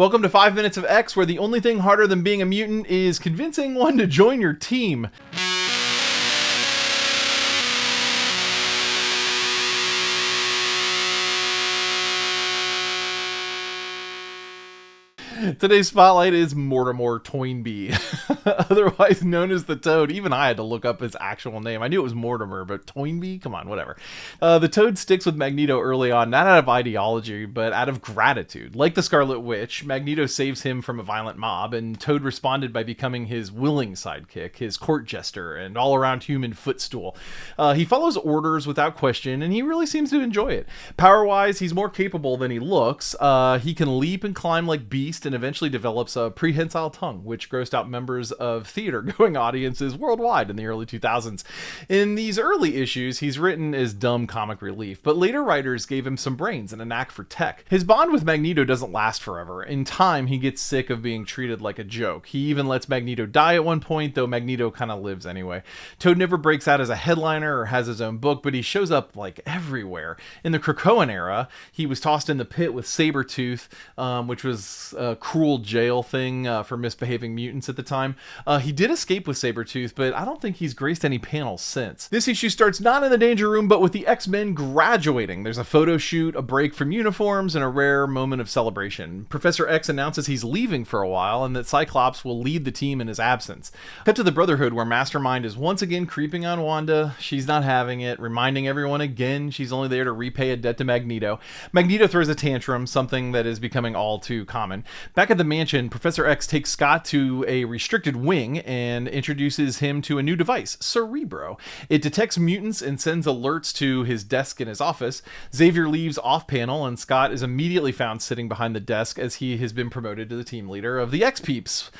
Welcome to 5 Minutes of X, where the only thing harder than being a mutant is convincing one to join your team. Today's spotlight is Mortimer Toynbee, otherwise known as the Toad. Even I had to look up his actual name. I knew it was Mortimer, but Toynbee? Come on, whatever. The Toad sticks with Magneto early on, not out of ideology, but out of gratitude. Like the Scarlet Witch, Magneto saves him from a violent mob, and Toad responded by becoming his willing sidekick, his court jester, and all-around human footstool. He follows orders without question, and he really seems to enjoy it. Power-wise, he's more capable than he looks. He can leap and climb like Beast, and eventually develops a prehensile tongue, which grossed out members of theater-going audiences worldwide in the early 2000s. In these early issues, he's written as dumb comic relief, but later writers gave him some brains and a knack for tech. His bond with Magneto doesn't last forever. In time, he gets sick of being treated like a joke. He even lets Magneto die at one point, though Magneto kind of lives anyway. Toad never breaks out as a headliner or has his own book, but he shows up like everywhere. In the Krakoan era, he was tossed in the pit with Sabretooth, which was cruel jail thing for misbehaving mutants at the time. He did escape with Sabretooth, but I don't think he's graced any panels since. This issue starts not in the Danger Room, but with the X-Men graduating. There's a photo shoot, a break from uniforms, and a rare moment of celebration. Professor X announces he's leaving for a while, and that Cyclops will lead the team in his absence. Cut to the Brotherhood, where Mastermind is once again creeping on Wanda. She's not having it, reminding everyone again she's only there to repay a debt to Magneto. Magneto throws a tantrum, something that is becoming all too common. Back at the mansion, Professor X takes Scott to a restricted wing and introduces him to a new device, Cerebro. It detects mutants and sends alerts to his desk in his office. Xavier leaves off panel, and Scott is immediately found sitting behind the desk as he has been promoted to the team leader of the X-Peeps,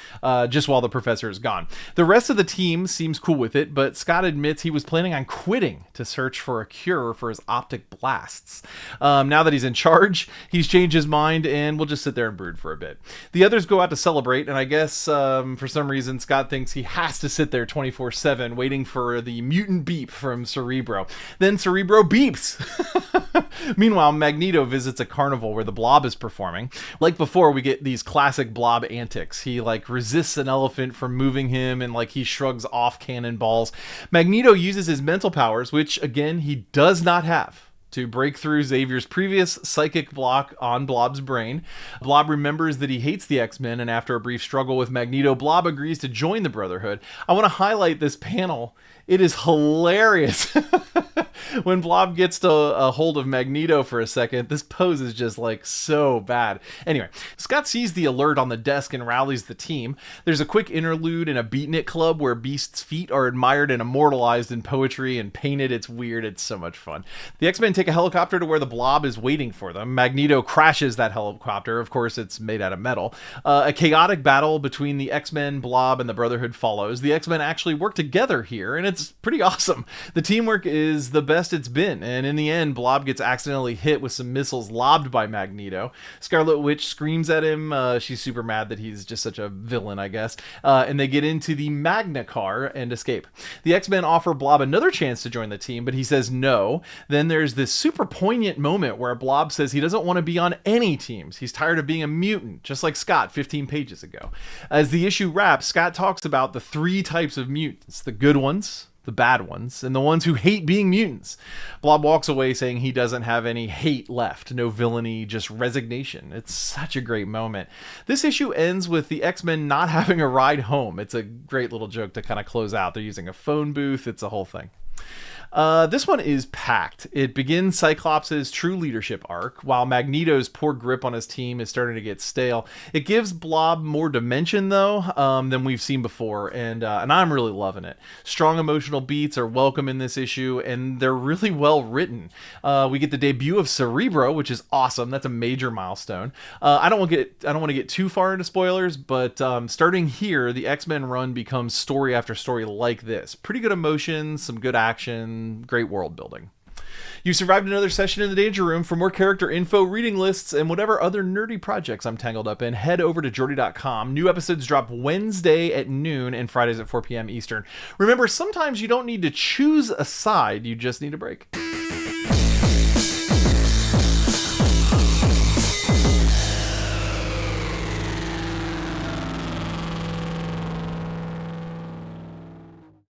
just while the professor is gone. The rest of the team seems cool with it, but Scott admits he was planning on quitting to search for a cure for his optic blasts. Now that he's in charge, he's changed his mind and will just sit there and brood for a bit. The others go out to celebrate, and I guess for some reason Scott thinks he has to sit there 24/7 waiting for the mutant beep from Cerebro. Then Cerebro beeps! Meanwhile, Magneto visits a carnival where the Blob is performing. Like before, we get these classic Blob antics. He resists an elephant from moving him, and he shrugs off cannonballs. Magneto uses his mental powers, which again he does not have, to break through Xavier's previous psychic block on Blob's brain. Blob remembers that he hates the X-Men, and after a brief struggle with Magneto, Blob agrees to join the Brotherhood. I want to highlight this panel. It is hilarious. When Blob gets a hold of Magneto for a second, this pose is just so bad. Anyway, Scott sees the alert on the desk and rallies the team. There's a quick interlude in a beatnik club where Beast's feet are admired and immortalized in poetry and painted. It's weird. It's so much fun. The X-Men take a helicopter to where the Blob is waiting for them. Magneto crashes that helicopter. Of course, it's made out of metal. A chaotic battle between the X-Men, Blob, and the Brotherhood follows. The X-Men actually work together here, and it's pretty awesome. The teamwork is the best it's been, and in the end, Blob gets accidentally hit with some missiles lobbed by Magneto. Scarlet Witch screams at him. She's super mad that he's just such a villain, I guess. And they get into the Magna car and escape. The X-Men offer Blob another chance to join the team, but he says no. Then there's this super poignant moment where Blob says he doesn't want to be on any teams. He's tired of being a mutant, just like Scott 15 pages ago. As the issue wraps, Scott talks about the 3 types of mutants: the good ones, the bad ones, and the ones who hate being mutants. Blob walks away saying he doesn't have any hate left, no villainy, just resignation. It's such a great moment. This issue ends with the X-Men not having a ride home. It's a great little joke to kind of close out. They're using a phone booth. It's a whole thing. This one is packed. It begins Cyclops' true leadership arc, while Magneto's poor grip on his team is starting to get stale. It gives Blob more dimension, though, than we've seen before, and I'm really loving it. Strong emotional beats are welcome in this issue, and they're really well written. We get the debut of Cerebro, which is awesome. That's a major milestone. I don't want to get too far into spoilers, but starting here, the X-Men run becomes story after story like this. Pretty good emotions, some good action, great world building. You survived another session in the Danger Room. For more character info, reading lists, and whatever other nerdy projects I'm tangled up in, head over to jordy.com. New episodes drop Wednesday at noon and Fridays at 4 p.m. Eastern. Remember, sometimes you don't need to choose a side, you just need a break.